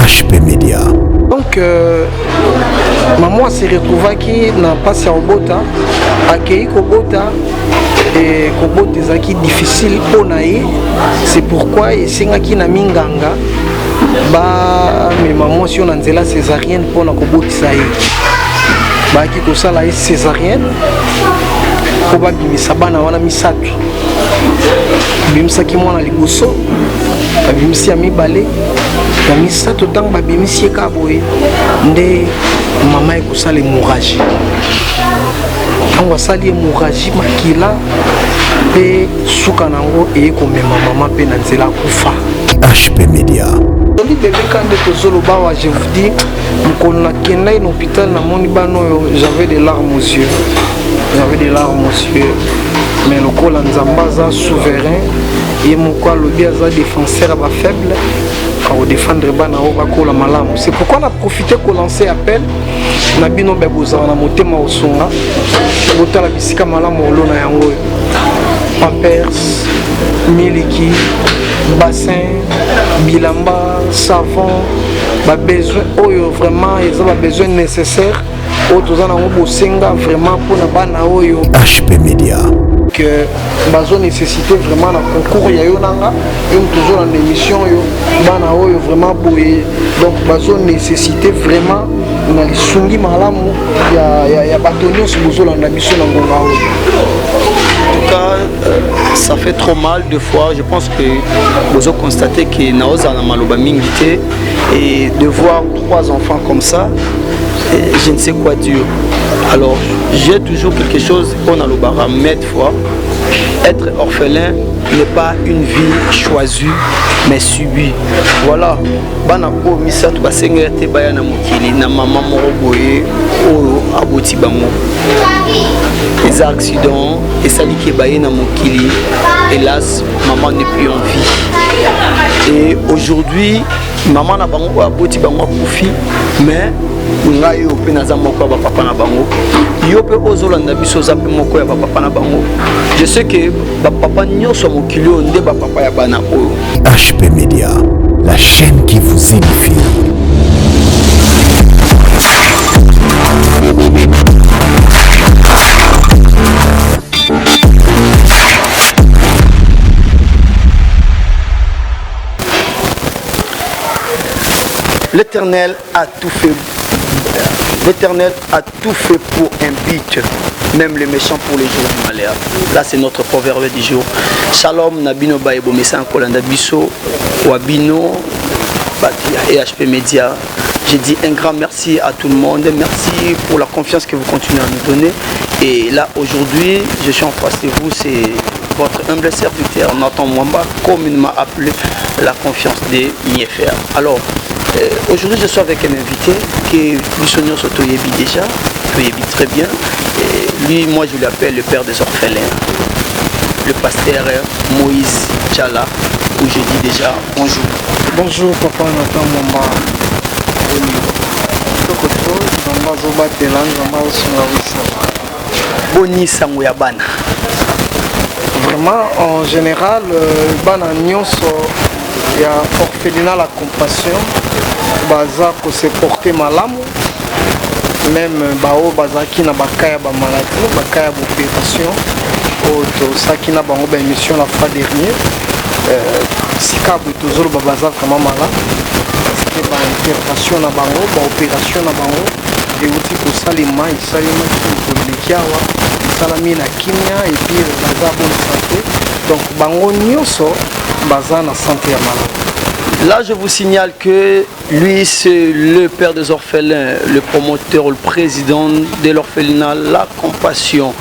HP Media. Donc, maman s'est retrouvée qui n'a pas sa robota, accueilli Kobota et Kobota est difficile pour naïe. C'est pourquoi il s'est qui na minganga. Bah, mais maman si on a la césarienne pour na Kobota ça y est. Bah, qui ko ça la césarienne. Koba bimisa bana wana misatu. Bimisa ki mwana liboso. Bimisi ya mibale. Na misato tang babimisi ka boye. Nde mama ekosala hémorragie. Tango asali hémorragie makila pe suka nango ekomema mama pe na nzela kufa. HP Media. Oli bébé quand tozolo bawa je vous dis mukolo na kenda na hôpital na moni bano j'avais des larmes aux yeux. J'avais des larmes aux yeux. Mais le col en Zambaza souverain et mon quoi le bien za défenseur à faible quand défendre bana o la malam. C'est pourquoi on a profité pour lancer appel na bino beboza na motema osonga bota la bisika malam olo na yango pampers miliki bassin bilamba savon ba besoin oyo vraiment ils ont besoin nécessaire autour na ngo bosenga vraiment pour na bana oyo HP Media que bazo nécessité vraiment na concours ya yo nanga et toujours en émission yo bana oyo vraiment boye donc bazo nécessité vraiment na lisungi malamu ya batonio sur bozo la biso na ngonga oyo. En tout cas, ça fait trop mal deux fois. Je pense que vous avez constaté que Naoza a maloba mingité et de voir trois enfants comme ça, je ne sais quoi dire. Alors, j'ai toujours quelque chose qu'on a le barra maintes fois. Être orphelin n'est pas une vie choisie, mais subie. Voilà. Bana ko misatu basengete baya na mokili na mama moroboye o aboti bango. Les accidents et sali ke baye na mokili. Hélas, maman n'est plus en vie. Et aujourd'hui, maman na bango aboti bango kufi, mais ngai ope naza moko ba papa na bango. Yo pe ozolanda biso za pe moko ya papa na bango. Je sais que ba papa nyoso mokili onde ba papa ya bana oyo. HP Media, la chaîne qui vous édifie. L'Éternel a tout fait. L'Éternel a tout fait pour un but, même les méchants pour les jours du malheur. Là, c'est notre proverbe du jour. Shalom, Nabino Baebo Messan Kolanda Biso, Wabino, et HP Media. J'ai dit un grand merci à tout le monde. Merci pour la confiance que vous continuez à nous donner. Et là, aujourd'hui, je suis en face de vous. C'est votre humble serviteur, Nathan Mwamba, communément appelé la confiance des Niefer. Alors, aujourd'hui, je suis avec un invité qui Lussonio Sotoyebi déjà, Toyebi très bien. Et lui, moi, je l'appelle le père des orphelins, le pasteur Moïse Tchala, où je dis déjà bonjour. Bonjour, papa Nathan Mwamba. Boni Sango ya bana. Vraiment, en général, bana nyonso ya orphelinat la compassion. Baza ko se porter malamu même bao bazaki na bakaya ba maladie bakaya ba opération auto sakina bango ba émission la fois dernier sikabo tozolo ba baza kama mala parce que ba intervention na bango ba opération na bango et uti ko salima isalima ko likiawa salami na kimia et puis baza bonne santé donc bango nyonso baza na santé ya malamu. Là, je vous signale que lui, c'est le père des orphelins, le promoteur, le président de l'orphelinat, la compassion.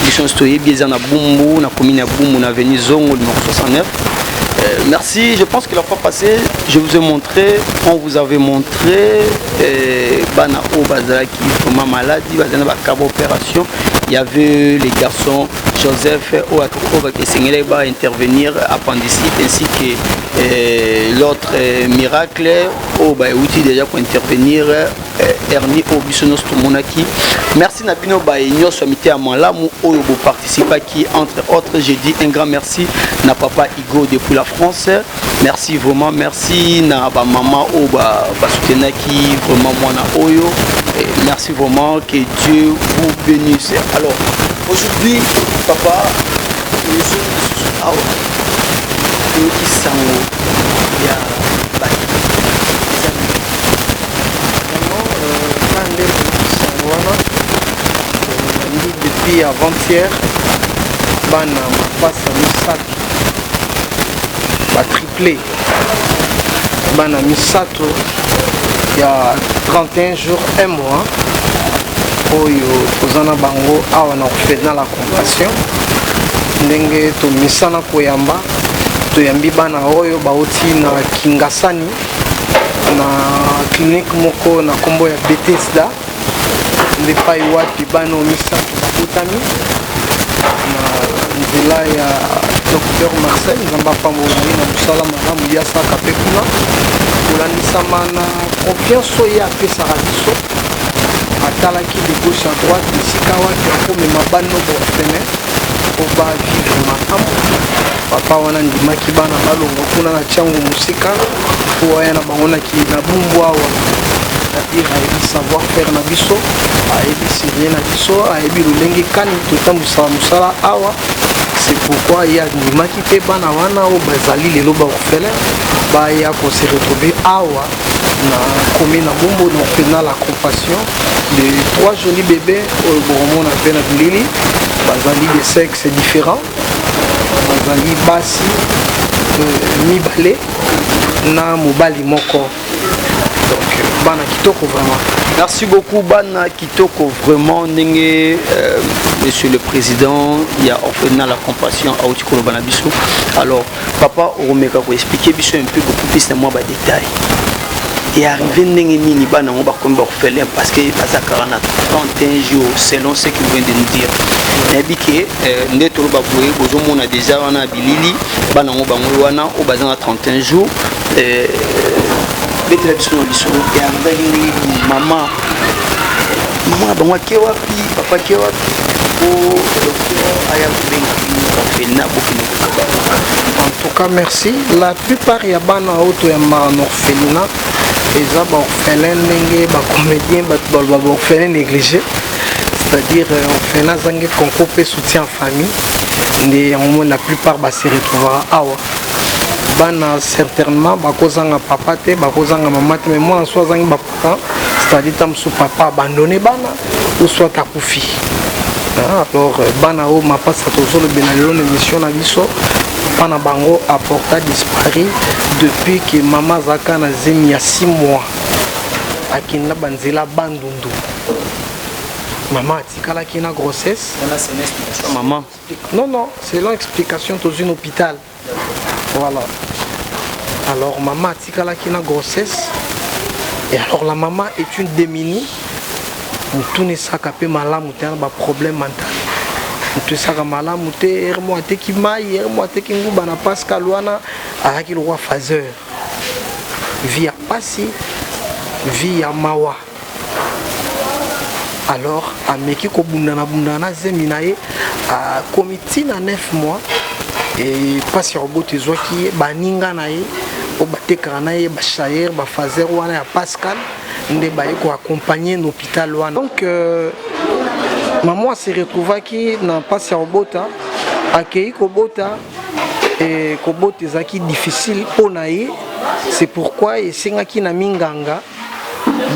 Ils sont stoyés bien à Bumbu, na commune à Bumbu, na avenue Zongo, numéro 69. Merci. Je pense que la fois passée, je vous ai montré, on vous avait montré Bana O Bazaki, vraiment maladie, Bazana Bakabo opération. Il y avait les garçons Joseph Oakoko qui va intervenir appendicite ainsi que l'autre miracle au Baouti déjà pour intervenir hernie au bisonos tomonaki. Merci Nabino Baïnyo Somité à Malamu au participa qui entre autres j'ai dit un grand merci na papa Igo depuis la France. Merci vraiment, merci na ba maman au ba soutenaki vraiment moi na oyo. Et merci vraiment, que Dieu vous bénisse. Alors aujourd'hui papa depuis avant-hier, bana passe misato, triplé, bana misato, il y a 31 jours, un mois, oyo tozana bango awa na orphelinat la compassion, ndenge to misana koyamba, toyambi bana oyo bauti na Kingasani, na clinique moko na kombo ya Bethesda. Les wapi bano misato bakutami na nzela ya docteur Marcel nzamba pambolani na musala malamu yasaka pe kuna kolandisama na confiance oyo apesaka biso atalaki de gauche à droite esika wapi akomema bano baorphelin po bavivre malamu papa wana ndimaki bana balongo kuna na tiango mosika po aya na bango na bumbu awa c'est-à-dire ayebi savoir faire na biso ayebi sirien na biso ayebi lolenge kani totambwisaka mosala awa. C'est pourquoi ya ndimaki mpe bana wana oyo bazali lelo baorphelin baya kose retrouver awa na komi na bombo na orphelinat la compassion de 3 jolis bébés oyo bokomona mpe na bilili bazali de sexe différent, bazali basi mibale na mobali moko. Donc bana kitoko vraiment. Merci beaucoup bana kitoko vraiment ndenge monsieur le président il y a orphelinat la compassion à Otikolo Banabiso. Alors papa Oromeka ko expliquer biso un peu beaucoup plus de moi ba détails. Et arrivé ndenge nini bana ngo ba komba orphelin parce que bazaka na 31 jours selon ce qu'il vient de nous dire. Nabi ke ndeto ba boye bozo mona déjà wana bilili bana ngo bango wana o bazana 31 jours maman bango ke wapi papa ke wapi po aya kubenga en tout cas merci. La plupart ya bana auto ya en orphelinat eza ba orphelin ndenge ba comédien ba orphelin négligé, c'est-à-dire orphelinat zange concours pe soutien en famille nde la plupart ba se retrouvera awa. Bana certainement bakozanga papa te bakozanga maman te mais moi en soi zangi papa, c'est-à-dire tam sou papa abandonné bana ou soit akufi. Alors bana o ma passe toujours le benalelo émission na biso bana bango apporta disparu depuis que maman zaka na zemi ya 6 mois akina banzela bandundu. Maman atikala ki na grossesse. Maman. Non, c'est l'explication dans un hôpital. Voilà. Alors maman a tika la kina grossesse et alors la maman est une démunie. Tout ne s'accapé malamu te un problème mental. Tout ça malamu te ermo te ki mai ermo te ki nguba na Pascal wana araki le roi Fazer. Via Passi, via Mawa. Alors ameki ko bundana zeminaye a comité na 9 mois. Et pas sur le bout de Zoki, Baninga nae, au Batekana nae, Bachayer, Bafazer, Wana, Pascal, nous avons accompagné l'hôpital. Donc, maman s'est retrouvée qui n'a pas sur le bout, accueilli Kobota, et Kobota est difficile pour nae. C'est pourquoi, et c'est qui n'a minganga,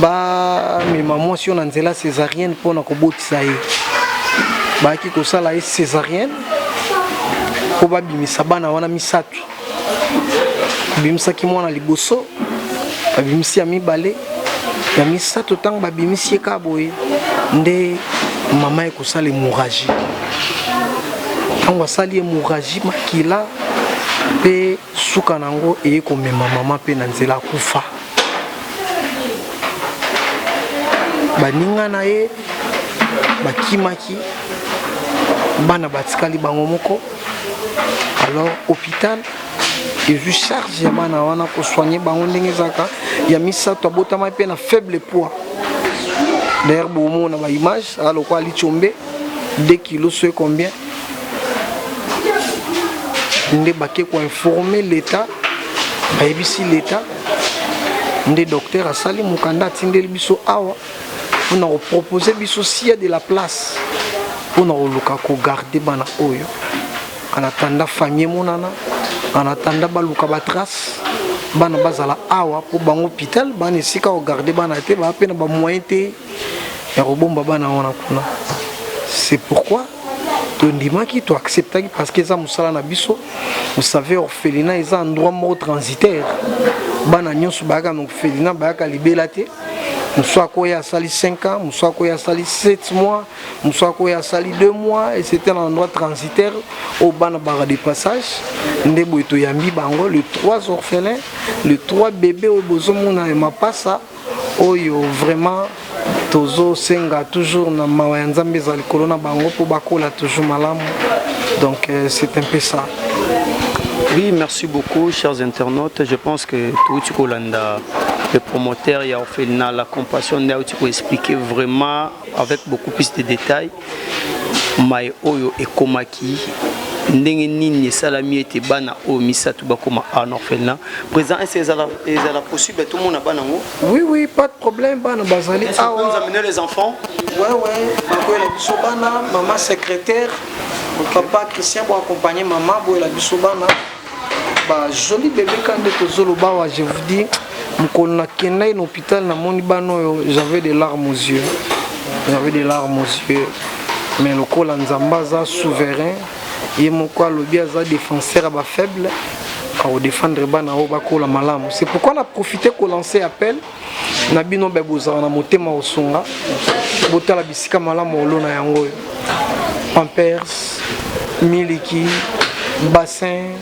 bah, mais maman si on a une césarienne pour na Kobota sae, bah, qui ko sala césarienne. Po babimisa bana wana misato bimisaki mwana liboso babimisi ya mibale ya misato tango babimisi eka boye nde mama ekosala hémorragie tango asali hémorragie makila mpe suka nango eye komema mama mpe na nzela akufa baninga na ye bakimaki bana batikali bango moko. Alors, hôpital, et je charge ya bana wana pour soigner bango ndenge zaka ya misato abotama pe na faible poids D'ailleurs, on a une image, alors quoi, les chombe, 2 kilos, c'est combien? On a informer l'État, ici l'État, les docteurs à Sali Mukanda, on a proposé s'il y a de la place, on a garder bana oyo, en attendant famille monana, en attendant baluka batras, bana bazala awa pour ban hôpital, bana ici ka garder bana te, ba peine ba moyen te, et robomba bana wana kuna. C'est pourquoi tu tu acceptes parce que ça musala na biso, vous savez orphelinat est un endroit mort transitaire. Bana nyonso baka no orphelinat baka libelate. Moussa Koya a sali 5 ans, Moussa Koya a sali 7 mois, Moussa Koya a sali 2 mois, et c'était un endroit transitaire au Banabara de passage. Ndebo eto yambi bango, les 3 orphelins, les 3 bébés au Bozomona et Mapasa, oyo vraiment tozo senga toujours na mawanzambe za likolo na bango po bakola toujours malamu. Donc c'est un peu ça. Oui, merci beaucoup, chers internautes. Je pense que tout ce qu'on a, le promoteur, il y a orphelinat, la compassion, il a expliqué vraiment avec beaucoup plus de détails. Mai oyo ekomaki ndenge nini salami était bana o misatu bakoma en orphelinat. Présent est la possible tout le monde a bana ngo? Oui, pas de problème bana bazali. Est-ce que vous amenez les enfants? Ouais. Bakoy la biso bana, maman secrétaire, papa Christian pour accompagner maman boy la biso bana. Bah joli bébé quand de tozoloba wa je vous dis mukona kenda in hôpital na moni bano j'avais des larmes aux yeux. J'avais des larmes aux yeux. Mais le col Nzambaza souverain, et mon quoi le bien za défenseur à bas faible, à défendre bana au bako la malam. C'est pourquoi on a profité qu'on lancer appel. Nabino beboza na motema osonga, bota la bisika malam olo na yango. Pampers, miliki, bassin,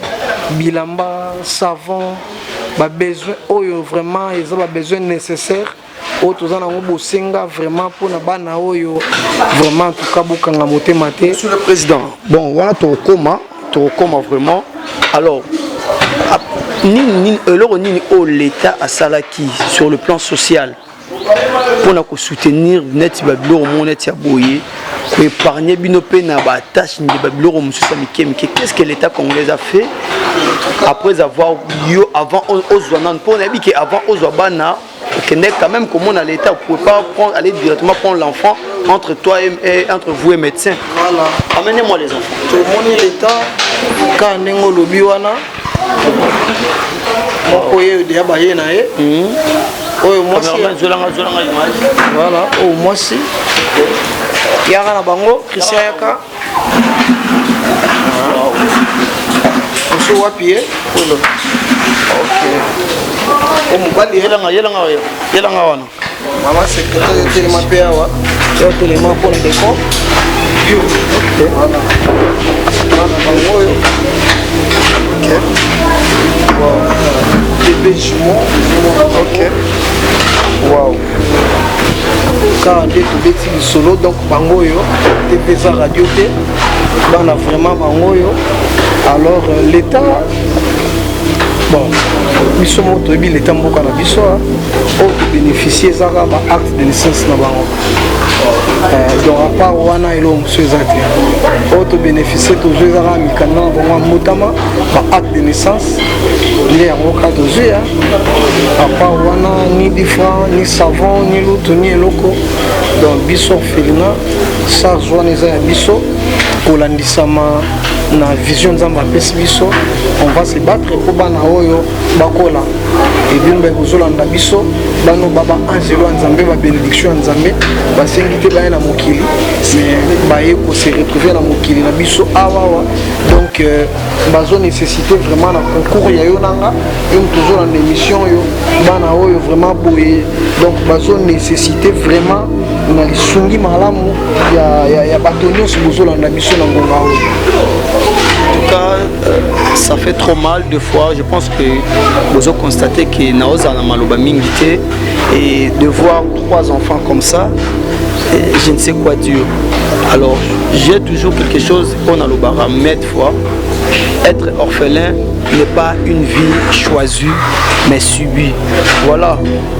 bilamba, savon, ba besoin oyo vraiment ils ont besoin nécessaire. Autres en bosenga vraiment pour na bana oyo vraiment en tout cas bokanga motema te. Monsieur le président, bon voilà ton coma vraiment. Alors l'État a salaki sur le plan social pour soutenir net babilo net yaboye pour épargner binope na ba tâche ni babilo mususa mikemike. Qu'est-ce que l'État congolais a fait après avoir yo avant ozwana pour na biki avant ozwabana quand même comme on a l'État, vous ne pouvez pas aller directement prendre l'enfant entre toi et entre vous et médecin. Voilà. Amenez-moi les enfants. Tout le monde l'État, quand on est au lobby, on a voilà, au moins si. Il y a un bango, Christian Yaka. On se voit pied. Ok. Maman secrétaire de téléma PAWA, de téléma pour le décor. Voilà. Ok. Wow. Bébé jumeau. Ok. Wow. 42 bêtises solo, donc Bangoyo, TVSA Radio T. On a vraiment Bangoyo. Alors l'État. Bon, nous sommes au l'État mboka na biso au bénéficier zaka ba acte de naissance na bango. Donc à part wana elo monsieur Zati. Au bénéficier toujours zaka mikana bonga motama ba acte de naissance. Il y a un cas de jeu à part wana ni des francs ni savon ni l'autre ni loko. Donc biso orphelinat ça joie les biso kolandisama na vision nzamba pesi biso on va se battre pour bana oyo bakola et bien ba kozolanda biso bano baba angelo nzambe ba bénédiction nzambe ba sengite ba na mokili mais ba yeko se retrouver na mokili na biso awawa donc bazo nécessité vraiment na concours ya yo nanga et toujours en émission yo bana oyo vraiment boye donc bazo nécessité vraiment na lisungi malamu ya batonyo se bozolanda biso na ngonga oyo. En tout cas, ça fait trop mal deux fois. Je pense que vous avez constaté que Naoza na maloba mingité et de voir 3 enfants comme ça, je ne sais quoi dire. Alors, j'ai toujours quelque chose qu'on a le bara fois. Être orphelin, n'est pas une vie choisie mais subie. Voilà.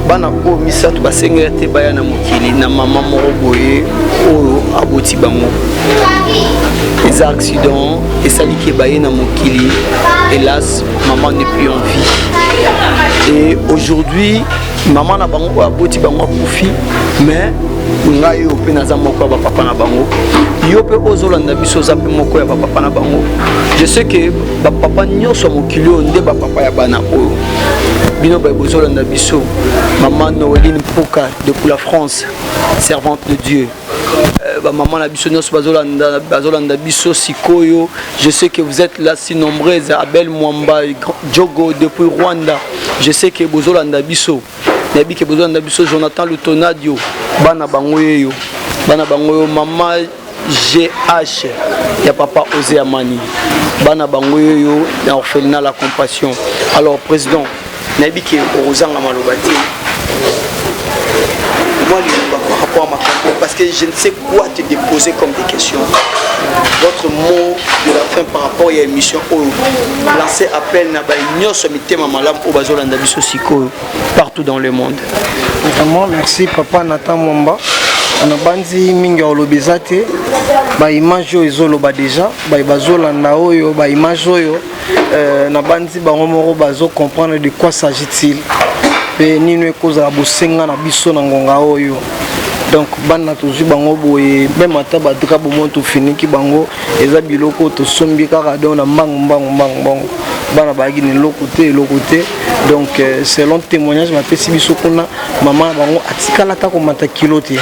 Bana ko misatu basengete bayana mokili na mama moko boye o aboti bango. Les accidents et ça qui est na mokili. Hélas, maman n'est plus en vie. Et aujourd'hui, maman na bango aboti bango profit mais ngai yo pe naza moko ba papa na bango. Yo pe ozolanda biso za pe moko ya ba papa na bango. Je sais que ba papa nyonso mokili onde ba papa ya bana oyo. Bino ba bozolanda biso. Maman Noéline Pouka depuis la France, servante de Dieu. Maman na biso nyonso bazolanda biso sikoyo. Je sais que vous êtes là si nombreuses. Abel Mwamba, Djogo depuis Rwanda. Je sais que bozolanda biso. Nabi que bozolanda biso Jonathan Lutonadio. Bana bangoyo. Bana bangoyo maman GH. Ya papa Osé Amani. Bana bangoyo ya orphelinat la compassion. Alors président, nabi que Rosanga Malobati. Moi, par rapport à ma campagne, parce que je ne sais quoi te déposer comme des questions. Votre mot de la fin par rapport à l'émission, lancer appel partout dans le monde. Vraiment, merci papa Nathan Mwamba. On a bandi mingi olobezate ba image yo ezoloba déjà ba bazolanda oyo ba image oyo na bandi bango moko bazo comprendre de quoi s'agit-il. Et nino ekoza bosenga na biso na ngonga oyo. Donc bana tozu bango boye même ata badika bomo to finiki bango eza biloko to sombi kaka don na mbang bana bagi ne lokote donc selon témoignage ma pesi biso kuna maman bango atikala ta ko mata kilote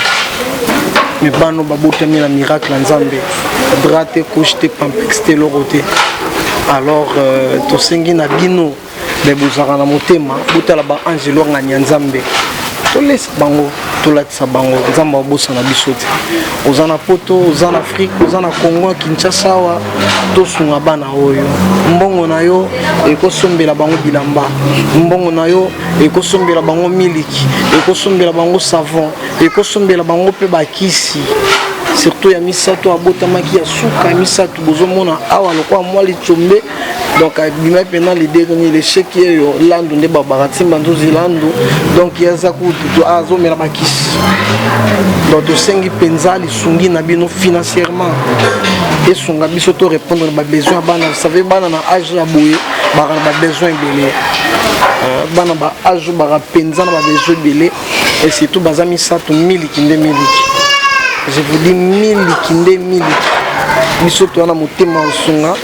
mais bano babotami na miracle nzambe brate couche pampex te lokote. Alors to sengi na bino mais bozaka na motema botala ba angelo nganya nzambe to laisse bango to latisa bango nzamba bosa na biso te ozana poto ozana Afrique ozana Congo Kinshasa wa to sunga bana oyo mbongo na yo ekosombela bango bilamba mbongo na yo ekosombela bango miliki ekosombela bango savon ekosombela bango pe bakisi surtout ya misato abotamaki ya suka misato bozomona awa lokwa mwa litombe donc abima pena les derniers les chèques yo landu nde babarati bandozi landu donc yaza kutu azomela bakisi donc to sengi penza lisungi na bino financièrement et sunga biso to répondre ba besoin bana vous savez bana na âge ya boye ba besoin belé bana ba âge ba penza na ba besoin belé et surtout bazami sato miliki nde miliki. Je vous dis miliki. Biso to na motema osunga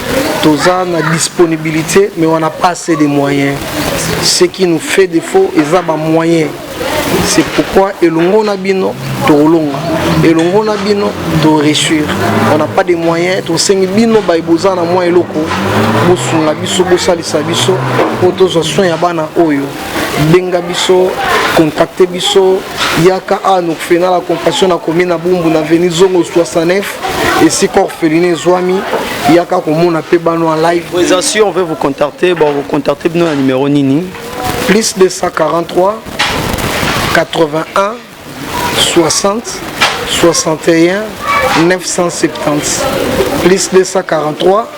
toza na disponibilité mais on n'a pas assez de moyens. Ce qui nous fait défaut eza ba moyens. C'est pourquoi elongo na bino to longa elongo na bino to réussir. On n'a pas de moyens to sengi bino ba iboza na mwa eloko bosunga biso bosalisa biso po tozo soin ya bana oyo benga biso contacter biso yaka a nous fait la compassion na commune Bumbu na avenue Zongo 69 et si orphelinat Zwami yaka komona pe bano en live. Si on veut vous contacter, bon vous contactez nous à numéro nini plus 243 81 60 61 970 plus 243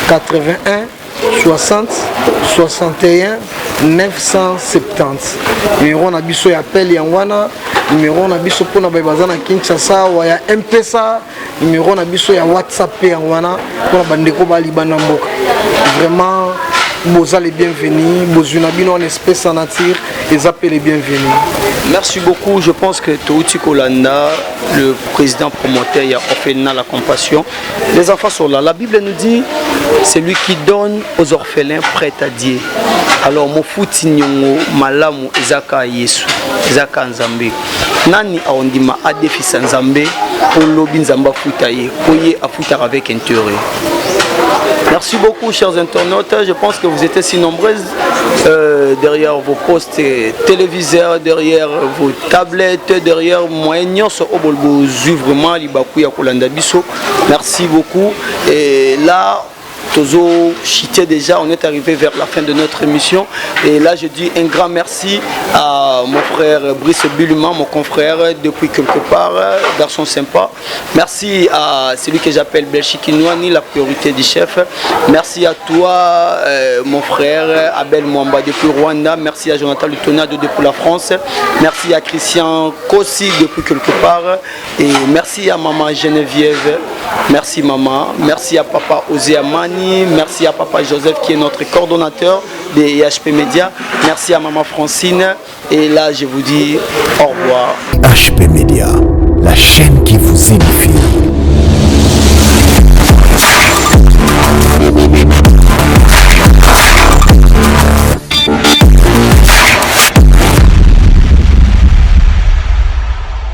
81 60 61 970. Numéro na biso ya appel yangwana, numéro na biso pona baza na Kinshasa wa ya M-Pesa, numéro na biso ya WhatsApp yangwana pona bandeko bali bana mboka. Vraiment boza les bienvenus, bozuna bino en espèce en nature, les appels les bienvenus. Merci beaucoup. Je pense que Touti Kolanda, le président promoteur, il a offert la compassion. Les enfants sont là. La Bible nous dit, c'est lui qui donne aux orphelins prêt à Dieu. Alors, mon fouti nyongo malamu ezaka Yesu, ezaka Nzambe. Nani aondima adefisa Nzambe pour lobi Nzamba futaye, pour y afoutar avec intérêt. Merci beaucoup, chers internautes. Je pense que vous êtes si nombreuses derrière vos postes téléviseurs, derrière vos tablettes, derrière moyens au bolbo vraiment libaku ya kolanda biso. Merci beaucoup. Et là, Tozo Chité déjà, on est arrivé vers la fin de notre émission. Et là, je dis un grand merci à mon frère Brice Buluman, mon confrère, depuis quelque part, garçon sympa. Merci à celui que j'appelle Belchiki Nouani, la priorité du chef. Merci à toi, mon frère Abel Mwamba depuis Rwanda. Merci à Jonathan Lutonado depuis la France. Merci à Christian Kossi depuis quelque part. Et merci à maman Geneviève. Merci maman. Merci à papa Ozeamani. Merci à papa Joseph qui est notre coordonnateur des HP Média. Merci à maman Francine. Et là, je vous dis au revoir. HP Média, la chaîne qui vous aime.